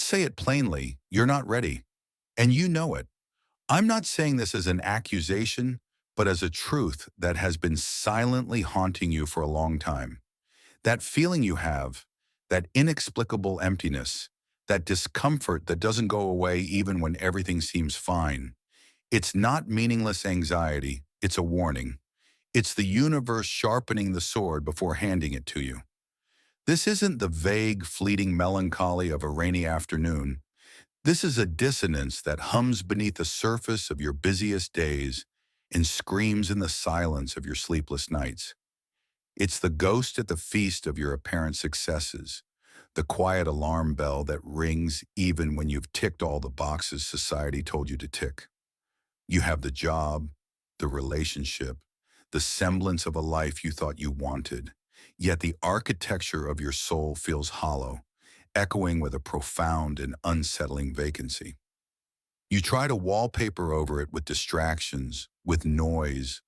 say it plainly, you're not ready. And you know it. I'm not saying this as an accusation, but as a truth that has been silently haunting you for a long time. That feeling you have, that inexplicable emptiness, that discomfort that doesn't go away even when everything seems fine. It's not meaningless anxiety, it's a warning. It's the universe sharpening the sword before handing it to you. This isn't the vague, fleeting melancholy of a rainy afternoon. This is a dissonance that hums beneath the surface of your busiest days and screams in the silence of your sleepless nights. It's the ghost at the feast of your apparent successes, the quiet alarm bell that rings even when you've ticked all the boxes society told you to tick. You have the job, the relationship, the semblance of a life you thought you wanted, yet the architecture of your soul feels hollow, echoing with a profound and unsettling vacancy. You try to wallpaper over it with distractions, with noise,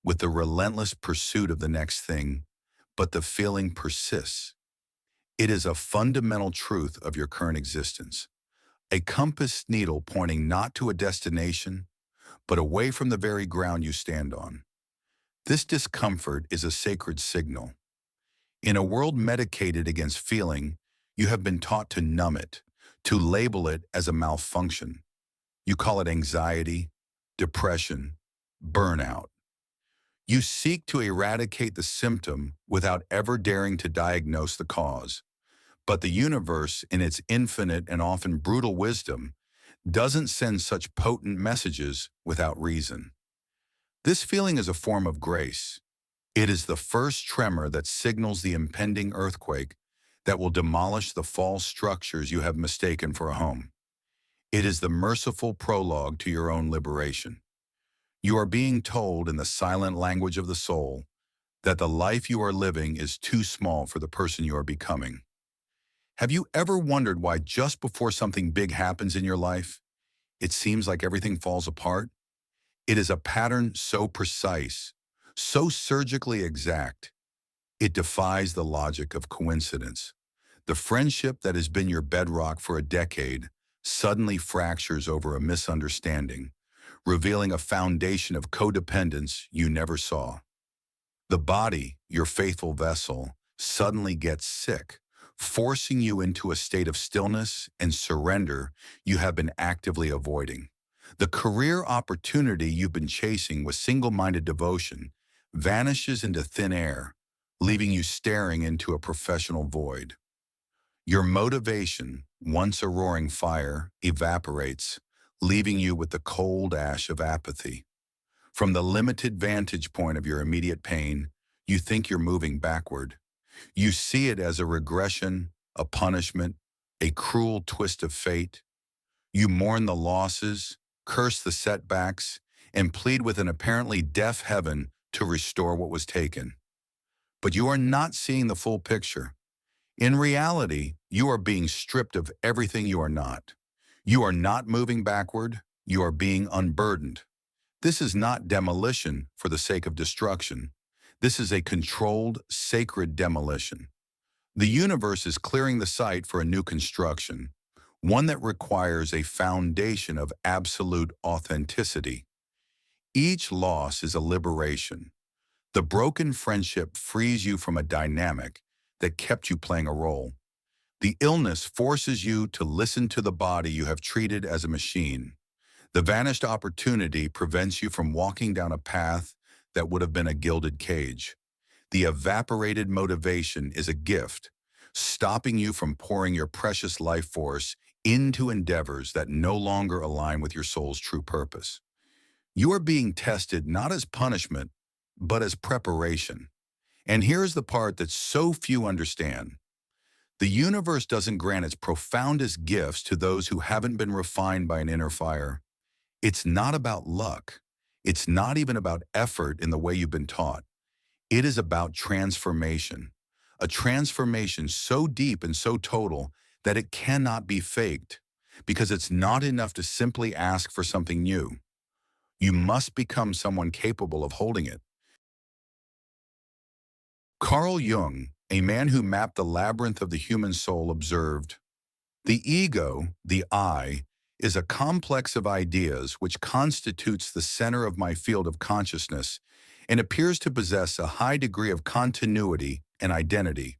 with the relentless pursuit of the next thing, but the feeling persists. It is a fundamental truth of your current existence, a compass needle pointing not to a destination, but away from the very ground you stand on. This discomfort is a sacred signal. In a world medicated against feeling, you have been taught to numb it, to label it as a malfunction. You call it anxiety, depression, burnout. You seek to eradicate the symptom without ever daring to diagnose the cause. But the universe, in its infinite and often brutal wisdom, doesn't send such potent messages without reason. This feeling is a form of grace. It is the first tremor that signals the impending earthquake that will demolish the false structures you have mistaken for a home. It is the merciful prologue to your own liberation. You are being told in the silent language of the soul that the life you are living is too small for the person you are becoming. Have you ever wondered why just before something big happens in your life, it seems like everything falls apart? It is a pattern so precise, so surgically exact, it defies the logic of coincidence. The friendship that has been your bedrock for a decade suddenly fractures over a misunderstanding, revealing a foundation of codependence you never saw. The body, your faithful vessel, suddenly gets sick, forcing you into a state of stillness and surrender you have been actively avoiding. The career opportunity you've been chasing with single-minded devotion vanishes into thin air, leaving you staring into a professional void. Your motivation, once a roaring fire, evaporates, leaving you with the cold ash of apathy. From the limited vantage point of your immediate pain, you think you're moving backward. You see it as a regression, a punishment, a cruel twist of fate. You mourn the losses, curse the setbacks, and plead with an apparently deaf heaven to restore what was taken. But you are not seeing the full picture. In reality, you are being stripped of everything you are not. You are not moving backward, you are being unburdened. This is not demolition for the sake of destruction. This is a controlled, sacred demolition. The universe is clearing the site for a new construction, one that requires a foundation of absolute authenticity. Each loss is a liberation. The broken friendship frees you from a dynamic that kept you playing a role. The illness forces you to listen to the body you have treated as a machine. The vanished opportunity prevents you from walking down a path that would have been a gilded cage. The evaporated motivation is a gift, stopping you from pouring your precious life force into endeavors that no longer align with your soul's true purpose. You are being tested not as punishment, but as preparation. And here's the part that so few understand. The universe doesn't grant its profoundest gifts to those who haven't been refined by an inner fire. It's not about luck. It's not even about effort in the way you've been taught. It is about transformation. A transformation so deep and so total that it cannot be faked, because it's not enough to simply ask for something new. You must become someone capable of holding it. Carl Jung, a man who mapped the labyrinth of the human soul, observed, The ego, the I, is a complex of ideas which constitutes the center of my field of consciousness and appears to possess a high degree of continuity and identity.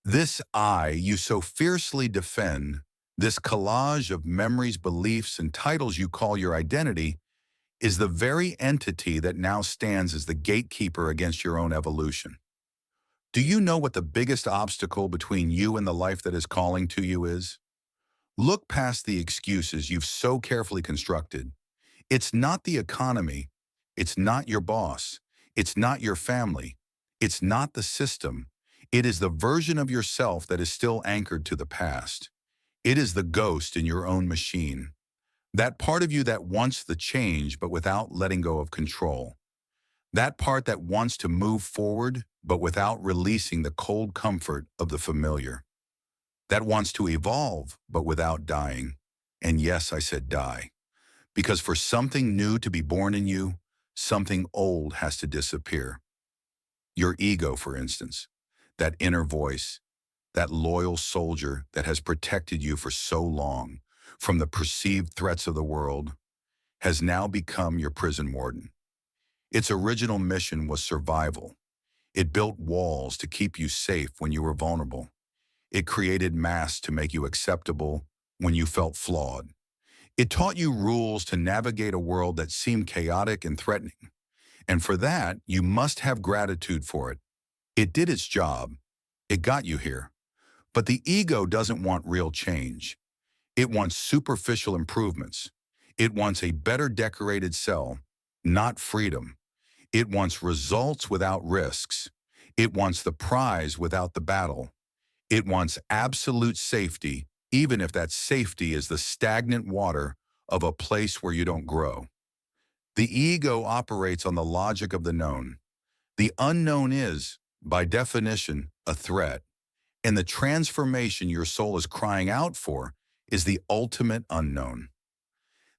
This I you so fiercely defend, this collage of memories, beliefs, and titles you call your identity, is the very entity that now stands as the gatekeeper against your own evolution. Do you know what the biggest obstacle between you and the life that is calling to you is? Look past the excuses you've so carefully constructed. It's not the economy. It's not your boss. It's not your family. It's not the system. It is the version of yourself that is still anchored to the past. It is the ghost in your own machine. That part of you that wants the change but without letting go of control. That part that wants to move forward but without releasing the cold comfort of the familiar. That wants to evolve but without dying. And yes, I said die. Because for something new to be born in you, something old has to disappear. Your ego, for instance, that inner voice, that loyal soldier that has protected you for so long from the perceived threats of the world, has now become your prison warden. Its original mission was survival. It built walls to keep you safe when you were vulnerable. It created masks to make you acceptable when you felt flawed. It taught you rules to navigate a world that seemed chaotic and threatening. And for that, you must have gratitude for it. It did its job. It got you here. But the ego doesn't want real change. It wants superficial improvements. It wants a better decorated cell, not freedom. It wants results without risks. It wants the prize without the battle. It wants absolute safety, even if that safety is the stagnant water of a place where you don't grow. The ego operates on the logic of the known. The unknown is, by definition, a threat, and the transformation your soul is crying out for is the ultimate unknown.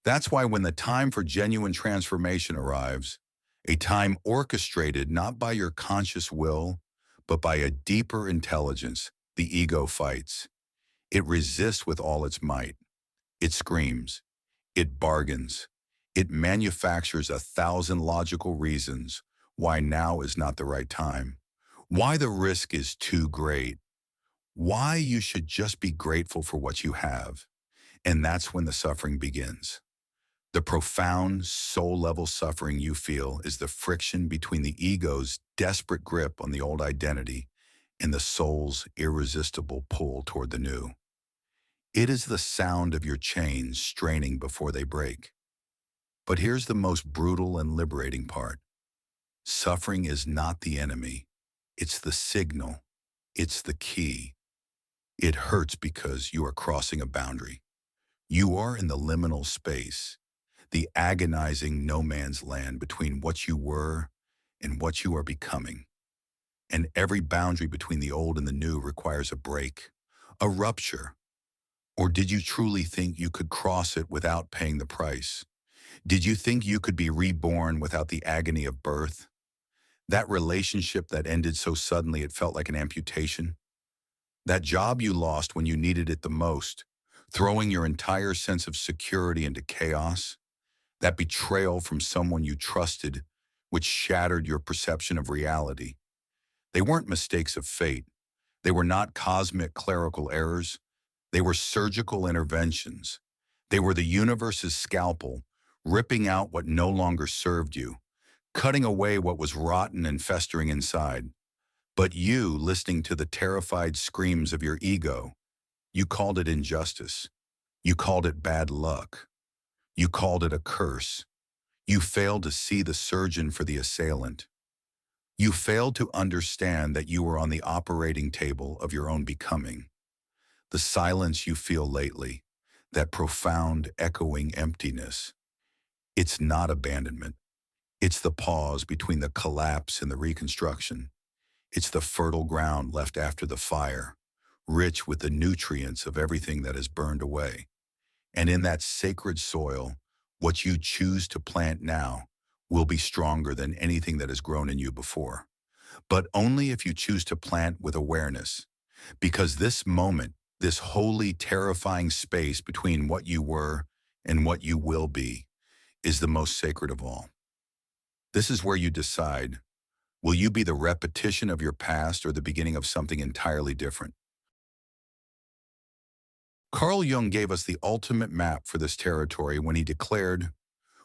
That's why when the time for genuine transformation arrives, a time orchestrated not by your conscious will, but by a deeper intelligence, the ego fights. It resists with all its might. It screams. It bargains. It manufactures 1,000 logical reasons why now is not the right time, why the risk is too great, why you should just be grateful for what you have. And that's when the suffering begins. The profound soul-level suffering you feel is the friction between the ego's desperate grip on the old identity and the soul's irresistible pull toward the new. It is the sound of your chains straining before they break. But here's the most brutal and liberating part. Suffering is not the enemy. It's the signal. It's the key. It hurts because you are crossing a boundary. You are in the liminal space, the agonizing no man's land between what you were and what you are becoming. And every boundary between the old and the new requires a break, a rupture. Or did you truly think you could cross it without paying the price? Did you think you could be reborn without the agony of birth? That relationship that ended so suddenly it felt like an amputation? That job you lost when you needed it the most, throwing your entire sense of security into chaos? That betrayal from someone you trusted, which shattered your perception of reality? They weren't mistakes of fate. They were not cosmic clerical errors. They were surgical interventions. They were the universe's scalpel, ripping out what no longer served you, cutting away what was rotten and festering inside. But you, listening to the terrified screams of your ego, you called it injustice. You called it bad luck. You called it a curse. You failed to see the surgeon for the assailant. You failed to understand that you were on the operating table of your own becoming. The silence you feel lately, that profound, echoing emptiness, it's not abandonment. It's the pause between the collapse and the reconstruction. It's the fertile ground left after the fire, rich with the nutrients of everything that has burned away. And in that sacred soil, what you choose to plant now will be stronger than anything that has grown in you before. But only if you choose to plant with awareness, because this moment, this wholly terrifying space between what you were and what you will be, is the most sacred of all. This is where you decide, will you be the repetition of your past or the beginning of something entirely different? Carl Jung gave us the ultimate map for this territory when he declared,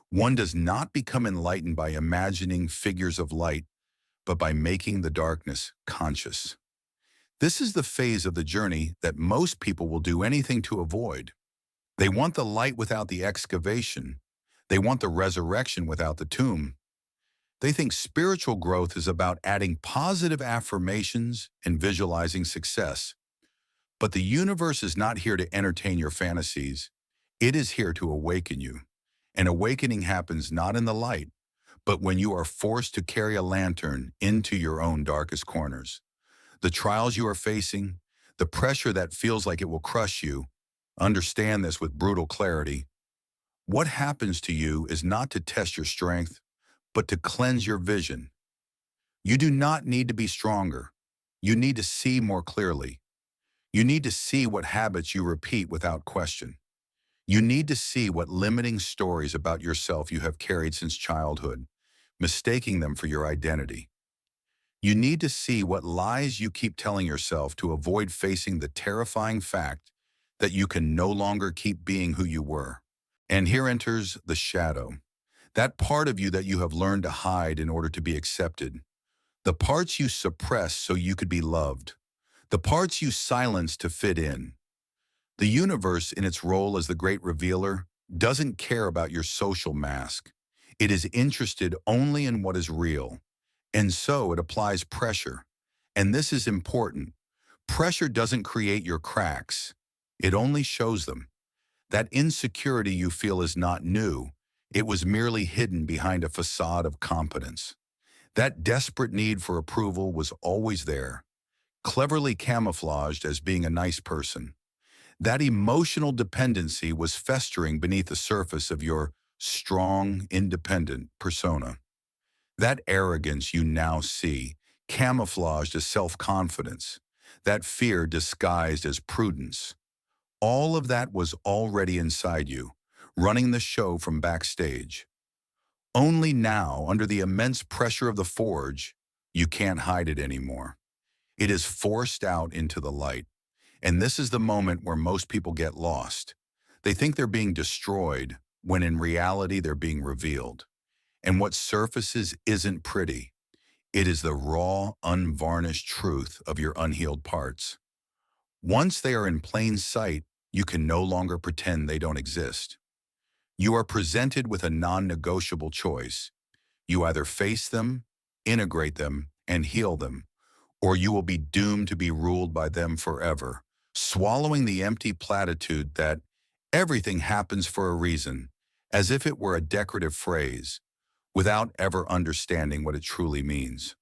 one does not become enlightened by imagining figures of light, but by making the darkness conscious. This is the phase of the journey that most people will do anything to avoid. They want the light without the excavation. They want the resurrection without the tomb. They think spiritual growth is about adding positive affirmations and visualizing success. But the universe is not here to entertain your fantasies. It is here to awaken you. And awakening happens not in the light, but when you are forced to carry a lantern into your own darkest corners. The trials you are facing, the pressure that feels like it will crush you, understand this with brutal clarity. What happens to you is not to test your strength, but to cleanse your vision. You do not need to be stronger. You need to see more clearly. You need to see what habits you repeat without question. You need to see what limiting stories about yourself you have carried since childhood, mistaking them for your identity. You need to see what lies you keep telling yourself to avoid facing the terrifying fact that you can no longer keep being who you were. And here enters the shadow, that part of you that you have learned to hide in order to be accepted, the parts you suppress so you could be loved, the parts you silence to fit in. The universe, in its role as the great revealer, doesn't care about your social mask. It is interested only in what is real. And so it applies pressure. And this is important. Pressure doesn't create your cracks. It only shows them. That insecurity you feel is not new. It was merely hidden behind a facade of competence. That desperate need for approval was always there, cleverly camouflaged as being a nice person. That emotional dependency was festering beneath the surface of your strong, independent persona. That arrogance you now see, camouflaged as self-confidence. That fear disguised as prudence. All of that was already inside you, running the show from backstage. Only now, under the immense pressure of the forge, you can't hide it anymore. It is forced out into the light. And this is the moment where most people get lost. They think they're being destroyed, when in reality they're being revealed. And what surfaces isn't pretty. It is the raw, unvarnished truth of your unhealed parts. Once they are in plain sight, you can no longer pretend they don't exist. You are presented with a non-negotiable choice. You either face them, integrate them, and heal them, or you will be doomed to be ruled by them forever, swallowing the empty platitude that everything happens for a reason, as if it were a decorative phrase, without ever understanding what it truly means.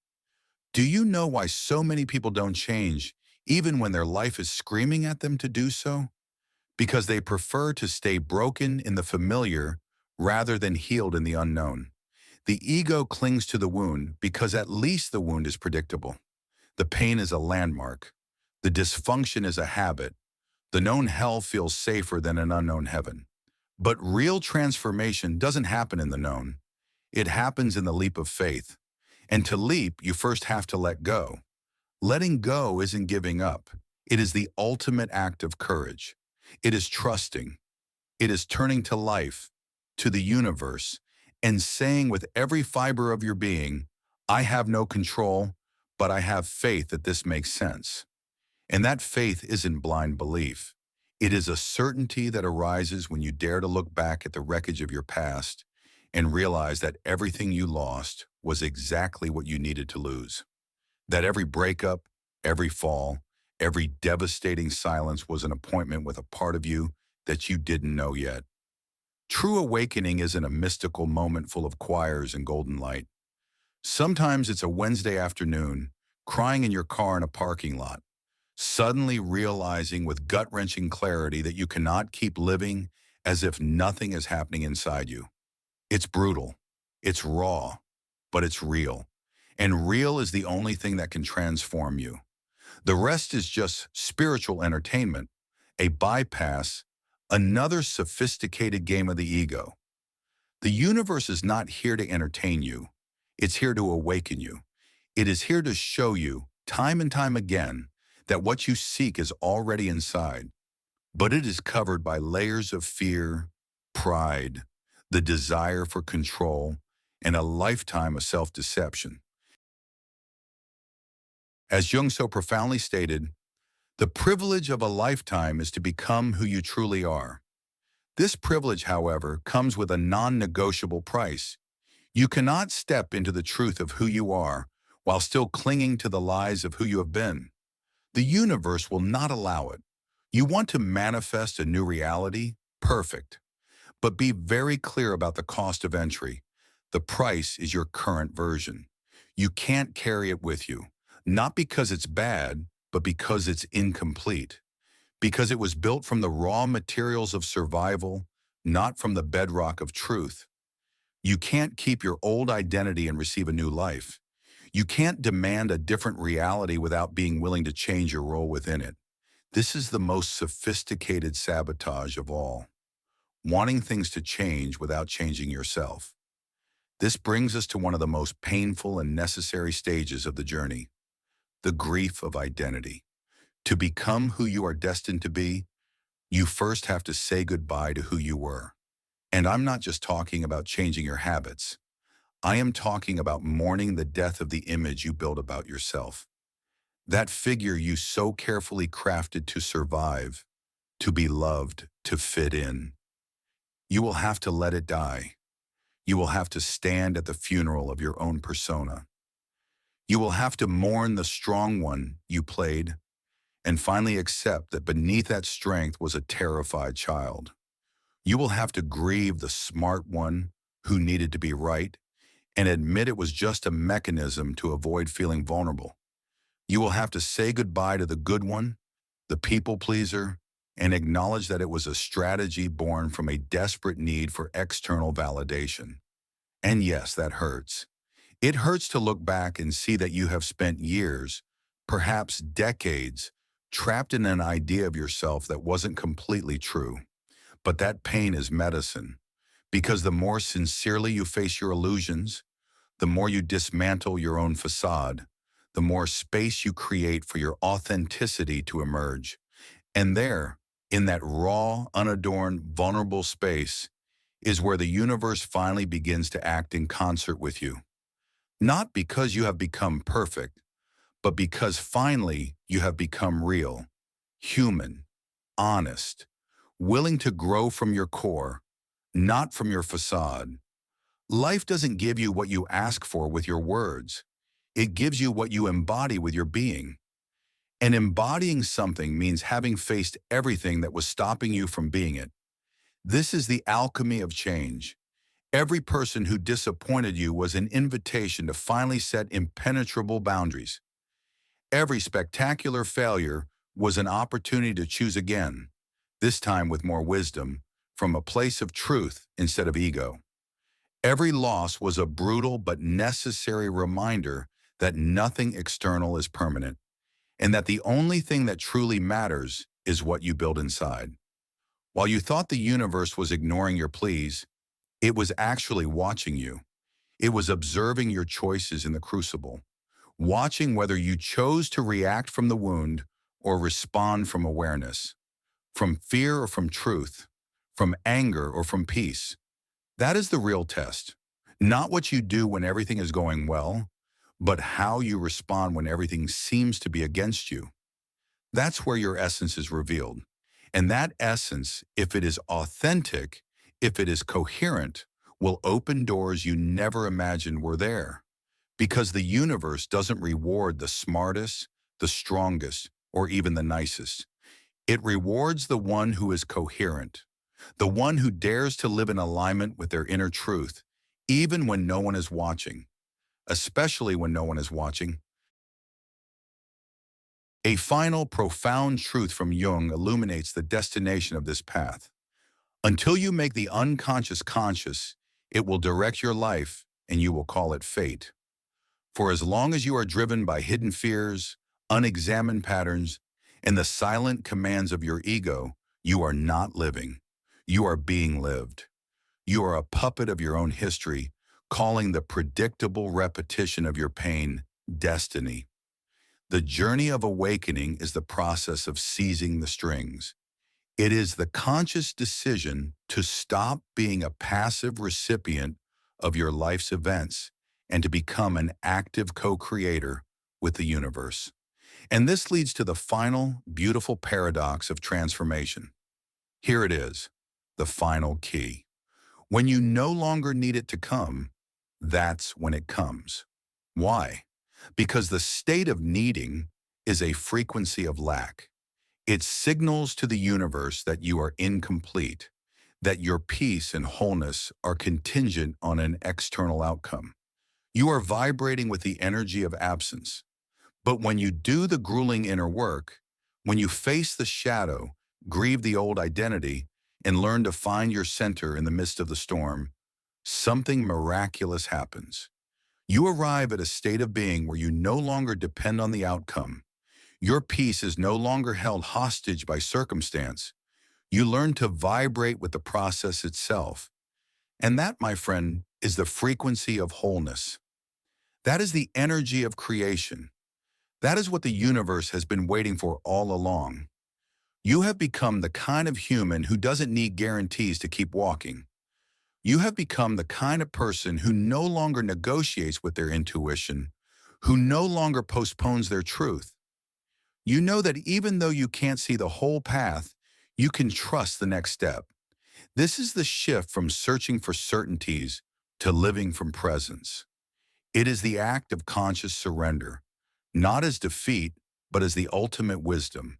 Do you know why so many people don't change, even when their life is screaming at them to do so? Because they prefer to stay broken in the familiar rather than healed in the unknown. The ego clings to the wound because at least the wound is predictable. The pain is a landmark. The dysfunction is a habit. The known hell feels safer than an unknown heaven. But real transformation doesn't happen in the known. It happens in the leap of faith. And to leap, you first have to let go. Letting go isn't giving up. It is the ultimate act of courage. It is trusting. It is turning to life, to the universe, and saying with every fiber of your being, I have no control, but I have faith that this makes sense. And that faith isn't blind belief. It is a certainty that arises when you dare to look back at the wreckage of your past and realize that everything you lost was exactly what you needed to lose. That every breakup, every fall, every devastating silence was an appointment with a part of you that you didn't know yet. True awakening isn't a mystical moment full of choirs and golden light. Sometimes it's a Wednesday afternoon, crying in your car in a parking lot, suddenly realizing with gut-wrenching clarity that you cannot keep living as if nothing is happening inside you. It's brutal, it's raw, but it's real. And real is the only thing that can transform you. The rest is just spiritual entertainment, a bypass, another sophisticated game of the ego. The universe is not here to entertain you. It's here to awaken you. It is here to show you, time and time again, that what you seek is already inside, but it is covered by layers of fear, pride, the desire for control, and a lifetime of self-deception. As Jung so profoundly stated, the privilege of a lifetime is to become who you truly are. This privilege, however, comes with a non-negotiable price. You cannot step into the truth of who you are while still clinging to the lies of who you have been. The universe will not allow it. You want to manifest a new reality? Perfect. But be very clear about the cost of entry. The price is your current version. You can't carry it with you, not because it's bad, but because it's incomplete. Because it was built from the raw materials of survival, not from the bedrock of truth. You can't keep your old identity and receive a new life. You can't demand a different reality without being willing to change your role within it. This is the most sophisticated sabotage of all. Wanting things to change without changing yourself. This brings us to one of the most painful and necessary stages of the journey, the grief of identity. To become who you are destined to be, you first have to say goodbye to who you were. And I'm not just talking about changing your habits. I am talking about mourning the death of the image you built about yourself. That figure you so carefully crafted to survive, to be loved, to fit in. You will have to let it die. You will have to stand at the funeral of your own persona. You will have to mourn the strong one you played, and finally accept that beneath that strength was a terrified child. You will have to grieve the smart one who needed to be right, and admit it was just a mechanism to avoid feeling vulnerable. You will have to say goodbye to the good one, the people pleaser, and acknowledge that it was a strategy born from a desperate need for external validation. And yes, that hurts. It hurts to look back and see that you have spent years, perhaps decades, trapped in an idea of yourself that wasn't completely true. But that pain is medicine, because the more sincerely you face your illusions, the more you dismantle your own facade, the more space you create for your authenticity to emerge. And there, in that raw, unadorned, vulnerable space, is where the universe finally begins to act in concert with you. Not because you have become perfect, but because finally you have become real, human, honest, willing to grow from your core, not from your facade. Life doesn't give you what you ask for with your words. It gives you what you embody with your being. And embodying something means having faced everything that was stopping you from being it. This is the alchemy of change. Every person who disappointed you was an invitation to finally set impenetrable boundaries. Every spectacular failure was an opportunity to choose again, this time with more wisdom, from a place of truth instead of ego. Every loss was a brutal but necessary reminder that nothing external is permanent, and that the only thing that truly matters is what you build inside. While you thought the universe was ignoring your pleas, it was actually watching you. It was observing your choices in the crucible, watching whether you chose to react from the wound or respond from awareness, from fear or from truth, from anger or from peace. That is the real test. Not what you do when everything is going well, but how you respond when everything seems to be against you. That's where your essence is revealed. And that essence, if it is authentic, if it is coherent, will open doors you never imagined were there. Because the universe doesn't reward the smartest, the strongest, or even the nicest. It rewards the one who is coherent, the one who dares to live in alignment with their inner truth, even when no one is watching, especially when no one is watching. A final profound truth from Jung illuminates the destination of this path. Until you make the unconscious conscious, it will direct your life and you will call it fate. For as long as you are driven by hidden fears, unexamined patterns, In the silent commands of your ego, you are not living. You are being lived. You are a puppet of your own history, calling the predictable repetition of your pain destiny. The journey of awakening is the process of seizing the strings. It is the conscious decision to stop being a passive recipient of your life's events and to become an active co-creator with the universe. And this leads to the final, beautiful paradox of transformation. Here it is, the final key. When you no longer need it to come, that's when it comes. Why? Because the state of needing is a frequency of lack. It signals to the universe that you are incomplete, that your peace and wholeness are contingent on an external outcome. You are vibrating with the energy of absence. But when you do the grueling inner work, when you face the shadow, grieve the old identity, and learn to find your center in the midst of the storm, something miraculous happens. You arrive at a state of being where you no longer depend on the outcome. Your peace is no longer held hostage by circumstance. You learn to vibrate with the process itself. And that, my friend, is the frequency of wholeness. That is the energy of creation. That is what the universe has been waiting for all along. You have become the kind of human who doesn't need guarantees to keep walking. You have become the kind of person who no longer negotiates with their intuition, who no longer postpones their truth. You know that even though you can't see the whole path, you can trust the next step. This is the shift from searching for certainties to living from presence. It is the act of conscious surrender, not as defeat, but as the ultimate wisdom.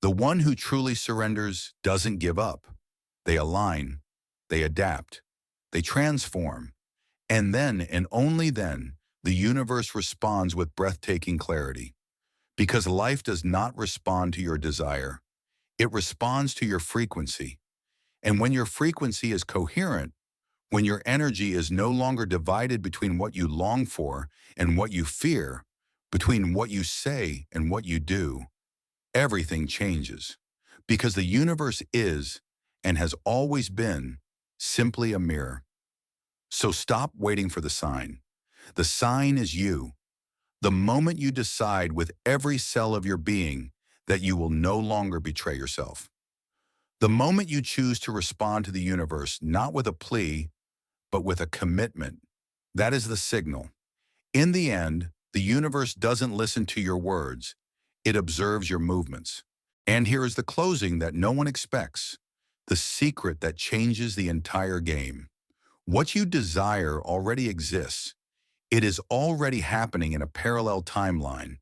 The one who truly surrenders doesn't give up. They align, they adapt, they transform, and then, and only then, the universe responds with breathtaking clarity. Because life does not respond to your desire, it responds to your frequency. And when your frequency is coherent, when your energy is no longer divided between what you long for and what you fear, between what you say and what you do, everything changes. Because the universe is, and has always been, simply a mirror. So stop waiting for the sign. The sign is you. The moment you decide with every cell of your being that you will no longer betray yourself. The moment you choose to respond to the universe not with a plea, but with a commitment, that is the signal. In the end, the universe doesn't listen to your words, it observes your movements. And here is the closing that no one expects, the secret that changes the entire game. What you desire already exists. It is already happening in a parallel timeline,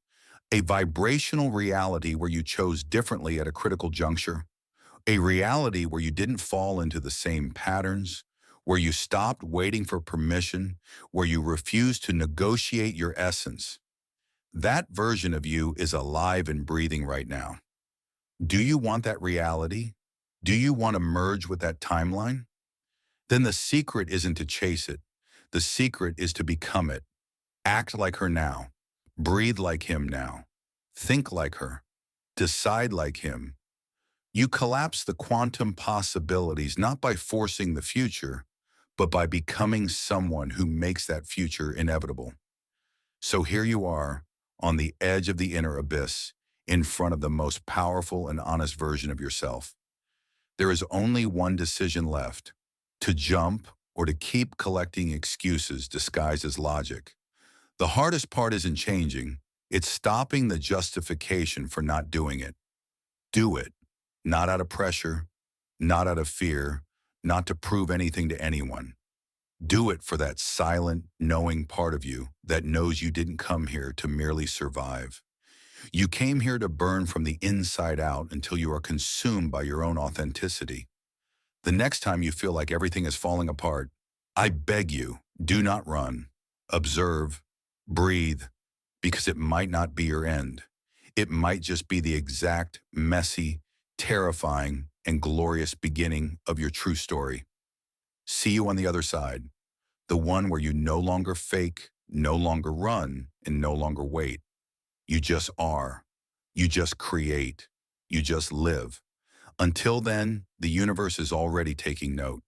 a vibrational reality where you chose differently at a critical juncture, a reality where you didn't fall into the same patterns, where you stopped waiting for permission, where you refused to negotiate your essence. That version of you is alive and breathing right now. Do you want that reality? Do you want to merge with that timeline? Then the secret isn't to chase it. The secret is to become it. Act like her now. Breathe like him now. Think like her. Decide like him. You collapse the quantum possibilities not by forcing the future, but by becoming someone who makes that future inevitable. So here you are, on the edge of the inner abyss, in front of the most powerful and honest version of yourself. There is only one decision left: to jump or to keep collecting excuses disguised as logic. The hardest part isn't changing, it's stopping the justification for not doing it. Do it, not out of pressure, not out of fear, not to prove anything to anyone. Do it for that silent, knowing part of you that knows you didn't come here to merely survive. You came here to burn from the inside out until you are consumed by your own authenticity. The next time you feel like everything is falling apart, I beg you, do not run. Observe, breathe, because it might not be your end. It might just be the exact, messy, terrifying, and glorious beginning of your true story. See you on the other side, the one where you no longer fake, no longer run, and no longer wait. You just are. You just create. You just live. Until then, the universe is already taking note.